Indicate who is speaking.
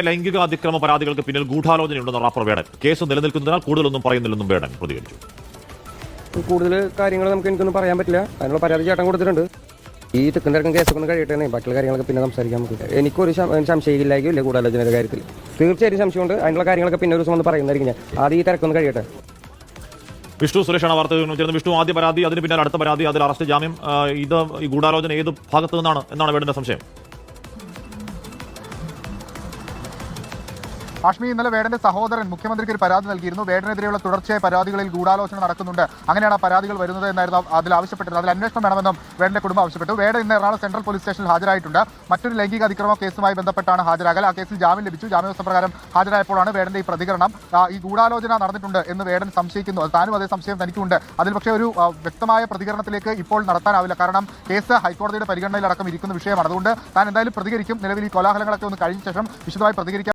Speaker 1: ലൈംഗിക അതിക്രമ പരാതികൾക്ക് പിന്നിൽ ഗൂഢാലോചനയുണ്ടെന്ന് റാപ്പർ വേടൻ. കേസ് നിലനിൽക്കുന്നതിനാൽ കൂടുതലൊന്നും പറയുന്നില്ലെന്നും വേടൻ പ്രതികരിച്ചു.
Speaker 2: കൂടുതൽ കാര്യങ്ങൾ എനിക്കൊന്നും പറയാൻ പറ്റില്ല. അതിനുള്ള പരാതി ചേട്ടൻ കൊടുത്തിട്ടുണ്ട്. ഈ തെക്കുംതിരക്കും കേസൊക്കെ ഒന്ന് കഴിയട്ടെ, ബാക്കിയുള്ള കാര്യങ്ങളൊക്കെ പിന്നെ സംസാരിക്കാൻ നമുക്ക്. എനിക്കൊരു സംശയമില്ലായിരിക്കും ഗൂഢാലോചനയുടെ കാര്യത്തിൽ. തീർച്ചയായും സംശയമുണ്ട്. അതിനുള്ള കാര്യങ്ങളൊക്കെ പിന്നെ ഒരു ദിവസം ഒന്ന് പറയുന്നതായിരിക്കും. ഞാൻ ആദ്യം ഈ തിരക്കൊന്ന് കഴിയട്ടെ.
Speaker 1: വിഷ്ണു സുരേഷാണ് വാർത്ത ചേർന്ന്. വിഷ്ണു, ആദ്യ പരാതി, അതിന് പിന്നാലെ അടുത്ത പരാതി, അതിൽ അറസ്റ്റ്, ജാമ്യം. ഇത് ഈ ഗൂഢാലോചന ഏത് ഭാഗത്തു നിന്നാണ് എന്നാണ് വേടന്റെ സംശയം?
Speaker 3: കാശ്മീർ ഇന്നലെ വേടന്റെ സഹോദരൻ മുഖ്യമന്ത്രിക്ക് ഒരു പരാതി നൽകിയിരുന്നു. വേടനെതിരെയുള്ള തുടർച്ചയായ പരാതികളിൽ ഗൂഢാലോചന നടക്കുന്നുണ്ട്, അങ്ങനെയാണ് പരാതികൾ വരുന്നത് എന്നായിരുന്നു അതിൽ ആവശ്യപ്പെട്ടത്. അതിൽ അന്വേഷണം വേണമെന്നും വേടന്റെ കുടുംബം ആവശ്യപ്പെട്ടു. വേടൻ ഇന്ന് എറണാകുളം സെൻട്രൽ പോലീസ് സ്റ്റേഷനിൽ ഹാജരായിട്ടുണ്ട്. മറ്റൊരു ലൈംഗിക അതിക്രമ കേസുമായി ബന്ധപ്പെട്ടാണ് ഹാജരാകൽ. ആ കേസിൽ ജാമ്യം ലഭിച്ചു. ജാമ്യവ്യവസ്ഥ പ്രകാരം ഹാജരായപ്പോഴാണ് വേടന്റെ ഈ പ്രതികരണം. ഈ ഗൂഢാലോചന നടന്നിട്ടുണ്ട് എന്ന് വേടൻ സംശയിക്കുന്നു. താനും അതേ സംശയം തനിക്കുണ്ട്. അതിൽ പക്ഷേ ഒരു വ്യക്തമായ പ്രതികരണത്തിലേക്ക് ഇപ്പോൾ നടത്താനാവില്ല. കാരണം കേസ് ഹൈക്കോടതിയുടെ പരിഗണനയിലടക്കം ഇരിക്കുന്ന വിഷയമാണ്. അതുകൊണ്ട് താൻ എന്തായാലും പ്രതികരിക്കും. നിലവിൽ ഈ കോലാഹലങ്ങളൊക്കെ ഒന്ന് കഴിഞ്ഞ ശേഷം വിശദമായി പ്രതികരിക്കാം.